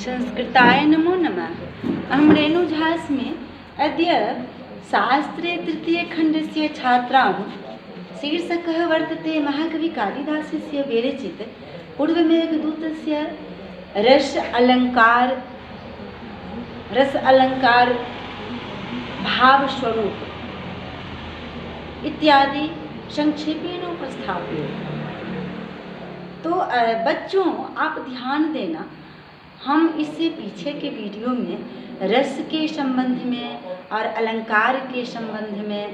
संस्कृताय नमो नमः। अहं रेणुझास्मि। अद्य शास्त्रे तृतीयखण्डस्य छात्रां शीर्षकः वर्तते महाकविकालिदासस्य विरचित पूर्वमेघदूतस्य रस अलंकार भावस्वरूप इत्यादि संक्षेपेण उपस्थाप्य। तो बच्चों, आप ध्यान देना, हम इससे पीछे के वीडियो में रस के संबंध में और अलंकार के संबंध में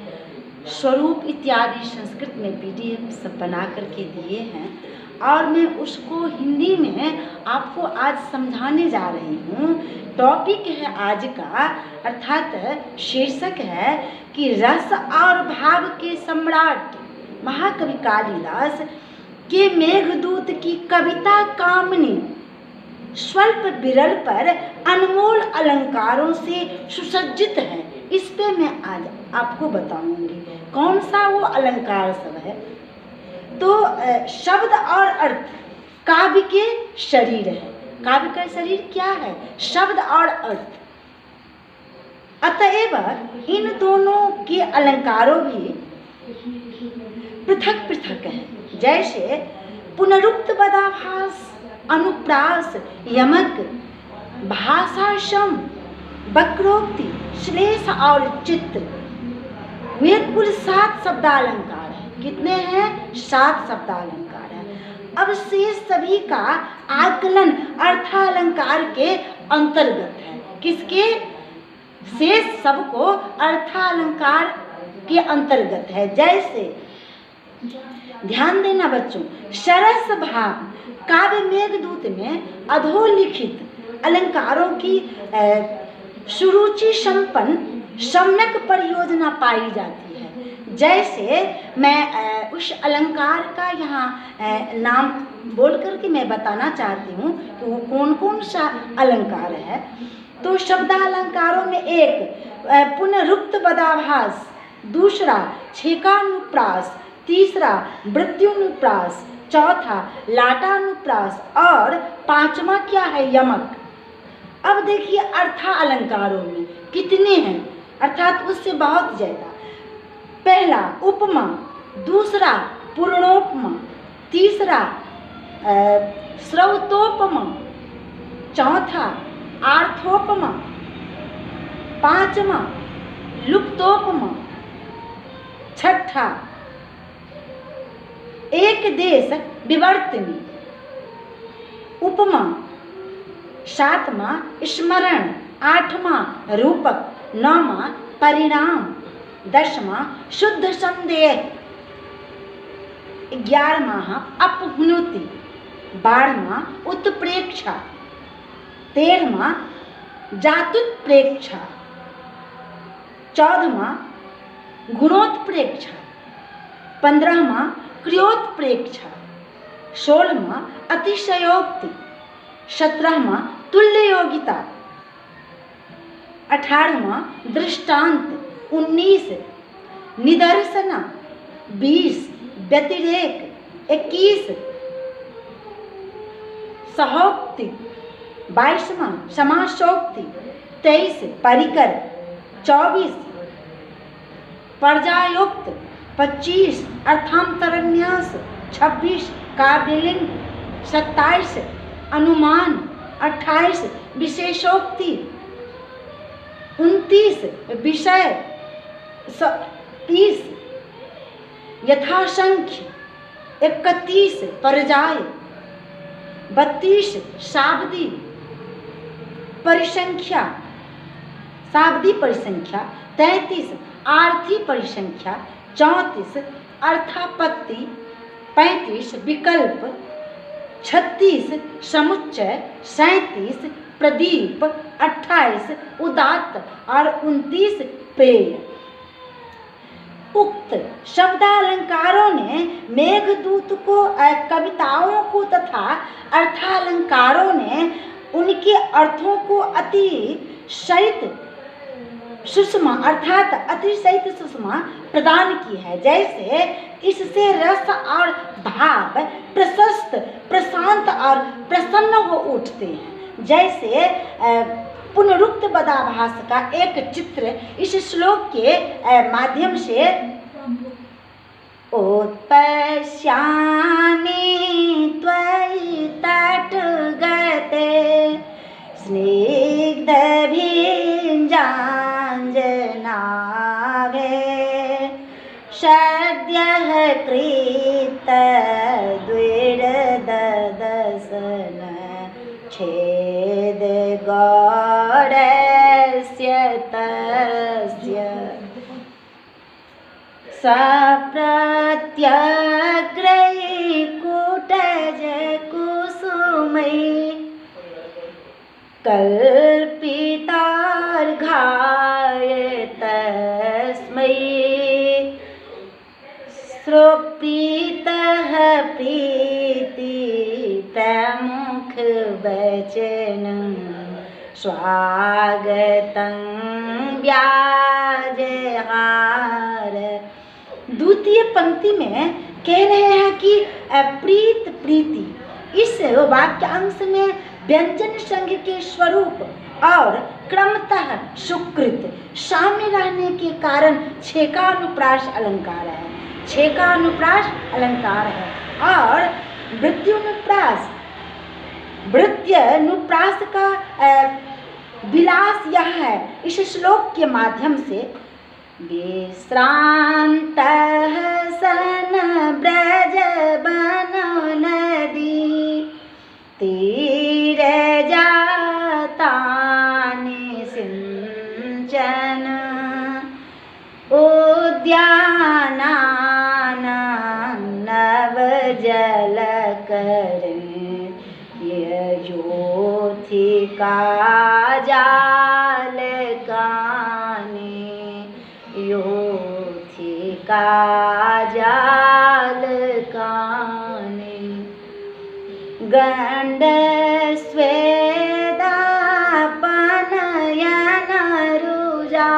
स्वरूप इत्यादि संस्कृत में PDF सब बना करके दिए हैं और मैं उसको हिंदी में आपको आज समझाने जा रही हूँ। टॉपिक है आज का, अर्थात शीर्षक है कि रस और भाव के सम्राट महाकवि कालिदास के मेघदूत की कविता कामनी स्वल्प विरल पर अनमोल अलंकारों से सुसज्जित है। इस पे मैं आज आपको बताऊंगी कौन सा वो अलंकार सब है। तो शब्द और अर्थ काव्य के शरीर है। काव्य का शरीर क्या है? शब्द और अर्थ। अतएव इन दोनों के अलंकारों भी पृथक पृथक हैं। जैसे पुनरुक्त पदाभास, अनुप्रास, यमक, भाषाशम, वक्रोक्ति, श्लेष और चित्र, वे कुल 7 शब्दालंकार हैं। कितने हैं? 7 शब्दालंकार हैं। अब शेष सभी का आकलन अर्थालंकार के अंतर्गत है। किसके? शेष सबको अर्थालंकार के अंतर्गत है। जैसे ध्यान देना बच्चों, सरस भाव काव्य मेघदूत में अधोलिखित अलंकारों की सुरुचि संपन्न सम्यक परियोजना पाई जाती है। जैसे मैं उस अलंकार का यहाँ नाम बोल करके मैं बताना चाहती हूँ कि वो कौन कौन सा अलंकार है। तो शब्दालंकारों में एक पुनरुक्त पदाभास, दूसरा छेकानुप्रास, तीसरा मृत्युनुप्रास, चौथा लाटानुप्रास और 5वां क्या है? यमक। अब देखिए अर्था अलंकारों में कितने हैं, अर्थात उससे बहुत ज्यादा। पहला उपमा, दूसरा पूर्णोपमा, तीसरा स्रवतोपमा, चौथा आर्थोपमा, 5वां लुप्तोपमा, छठा एक देश विवर्तनी उपमा, 7वां स्मरण, 8वां रूपक, 9वां परिणाम, 10वां शुद्ध संदेह, 11वां अपहुनुति, 12वां उत्प्रेक्षा, 13वां जातुत्प्रेक्षा, 14वां गुणोत्प्रेक्षा, 15वां क्रियोत्प्रेक्षा, 16वां अतिशयोक्ति, 17वां तुल्य योगिता, 18वां दृष्टांत, 19 निदर्शना, 20 व्यतिरेक, 21 सहोक्ति, 22वां समासोक्ति, 23 परिकर, 24 पर्यायोक्त, 25 अर्थांतरन्यास, 26 काव्यलिंग, 27 अनुमान, 28 विशेषोक्ति, 29 विषय, 30 यथासंख्य, 31 पर्याय, 32 शाब्दी परिसंख्या, 33 आर्थी परिसंख्या, 34 अर्थापत्ति, 35 विकल्प, 36 समुच्चय, 37 प्रदीप, 28 उदात्त और 29 पेय। उक्त शब्दालंकारों ने मेघदूत को कविताओं को तथा अर्थालंकारों ने उनके अर्थों को अतिशयित सुषमा अर्थात अतिशयित सुषमा प्रदान की है। जैसे इससे रस और भाव प्रशस्त, प्रशांत और प्रसन्न हो उठते हैं। जैसे पुनरुक्त पदाभास का एक चित्र इस श्लोक के माध्यम से उत्पश्यामि त्वयि तटगते स्निग्धभिञ्जाञ्जनाभे सद्यः कृतद्विरददसन छेदगौडस्य तस्य सप्रत्यग्रैकुटजकुसुमैः कल्पितार्घाय तस्मै सुप्रीतः प्रीतिप्रमुखवचनं स्वागतं व्याजहार। द्वितीय पंक्ति में कह रहे हैं कि प्रीत प्रीति, इस वाक्यांश में व्यंजन संघ के स्वरूप और क्रमतः सुकृत साम्य रहने के कारण छेकानुप्रास अलंकार है, छेकानुप्रास अलंकार है। और वृत्त्यनुप्रास का विलास यह है इस श्लोक के माध्यम से विश्रान्तः सन ब्रजबनो नदी तीरे जातानि सिंचन उद्यानानां नवजलकरयोथिका जालकानि योथिका जालकानि गण्डस्वेदापनयनरुजा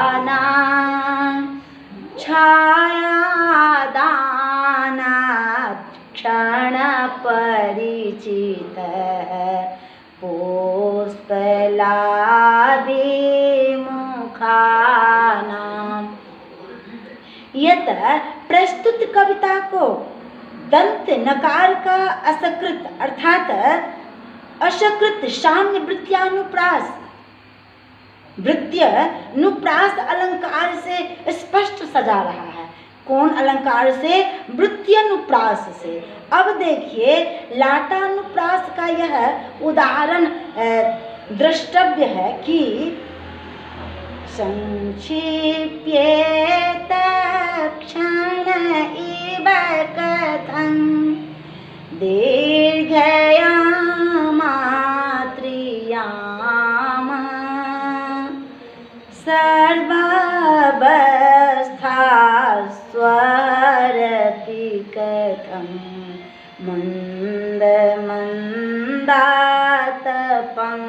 क्लान्तकर्णोत्पलानां छायादानात् क्षणपरिचितः पुष्पलाभिमुखानां। यत प्रस्तुत कविता को दंत नकार का असकृत अर्थात असकृत साम्य वृत्त्यनुप्रास अलंकार से स्पष्ट सजा रहा है। कौन अलंकार से? वृत्त्यनुप्रास से। अब देखिए लाटानुप्रास का यह उदाहरण द्रष्टव्य है कि संक्षिप्येत क्षण इव कथं दीर्घयामात्रियाम सर्वावस्थास्वरपि कथं मन्दमन्दातपं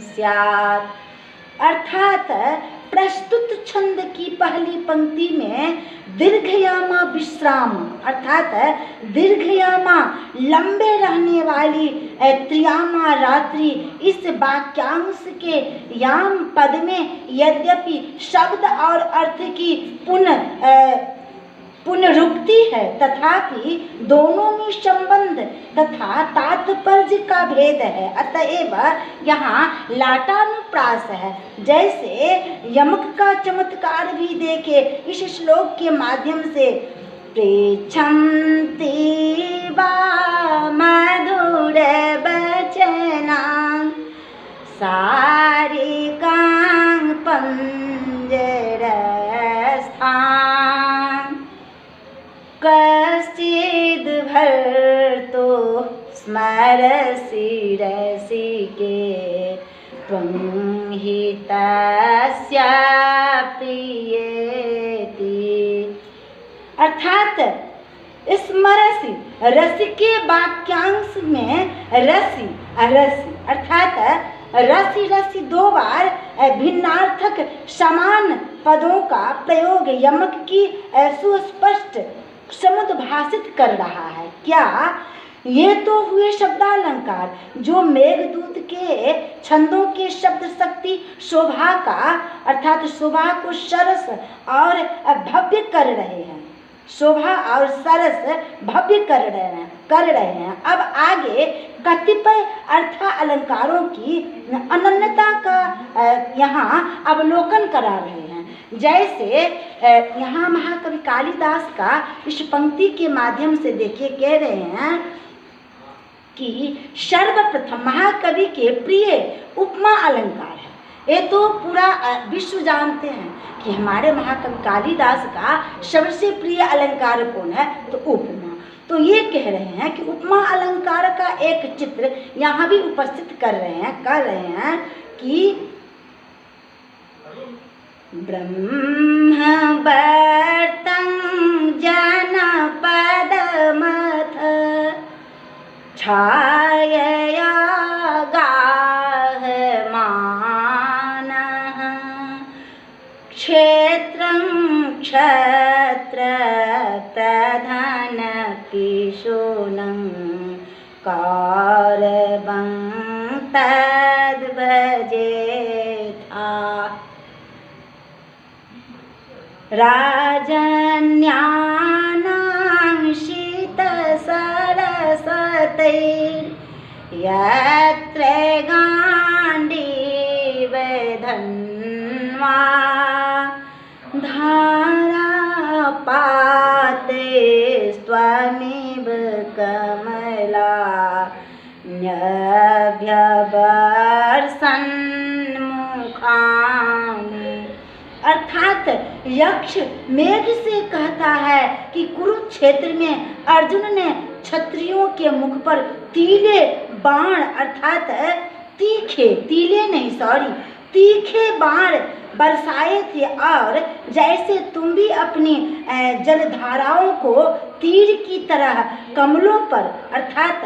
स्यात्। अर्थात प्रस्तुत छंद की पहली पंक्ति में दीर्घयामा विश्राम अर्थात दीर्घयामा लंबे रहने वाली त्रियामा रात्रि, इस वाक्यांश के याम पद में यद्यपि शब्द और अर्थ की पुनरुक्ति है तथापि दोनों में संबंध तथा तात्पर्य का भेद है। अतएव यहाँ लाटानुप्रास है। जैसे यमक का चमत्कार भी देखे इस श्लोक के माध्यम से पृच्छन्ति वा मधुर वचनां सारिकां पंजरस्थां कश्चिद् भर्तो स्मरसि रसिके त्वं हि तस्य प्रियेति। अर्थात स्मरसि रसि के वाक्यांश में रसि अर्थात रसि रसि दो बार भिन्नार्थक समान पदों का प्रयोग यमक की सुस्पष्ट समुद्भाषित कर रहा है। क्या? ये तो हुए शब्दालंकार जो मेघदूत के छंदों के शब्द शक्ति शोभा का अर्थात शोभा को सरस और भव्य कर रहे हैं, शोभा और सरस भव्य कर रहे हैं। अब आगे कतिपय अर्थ अलंकारों की अनन्यता का यहाँ अवलोकन करा रहे हैं। जैसे यहाँ महाकवि कालिदास का इस पंक्ति के माध्यम से देखिए कह रहे हैं कि सर्वप्रथम महाकवि के प्रिय उपमा अलंकार है। ये तो पूरा विश्व जानते हैं कि हमारे महाकवि कालिदास का सबसे प्रिय अलंकार कौन है? तो उपमा। तो ये कह रहे हैं कि उपमा अलंकार का एक चित्र यहाँ भी उपस्थित कर रहे हैं कि ब्रह्म वर्तं जनपद मथ छायया गाह मानः क्षेत्रं क्षत्र प्रधान किशोनं कारवं तद्भजेथा राजन्यानां शीतसरसतैर्यत्र गाण्डीव धन्वा धारापाते स्वमेव कमला न्यभ्यवर्षन्मुखानि। अर्थात यक्ष मेघ से कहता है कि कुरुक्षेत्र में अर्जुन ने क्षत्रियों के मुख पर तीले बाण अर्थात तीखे बाण बरसाए थे, और जैसे तुम भी अपनी जलधाराओं को तीर की तरह कमलों पर अर्थात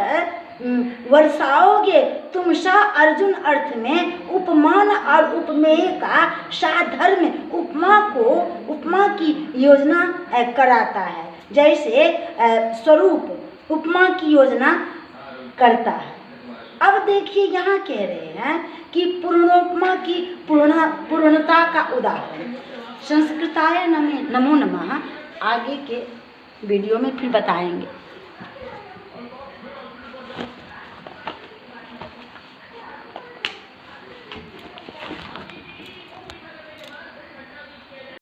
वर्षाओगे। तुम सा अर्जुन अर्थ में उपमान और उपमेय का साधर्म उपमा की योजना कराता है, जैसे स्वरूप उपमा की योजना करता है। अब देखिए यहाँ कह रहे हैं कि पूर्णोपमा की पूर्णता का उदाहरण। संस्कृताय नमो नमः आगे के वीडियो में फिर बताएंगे।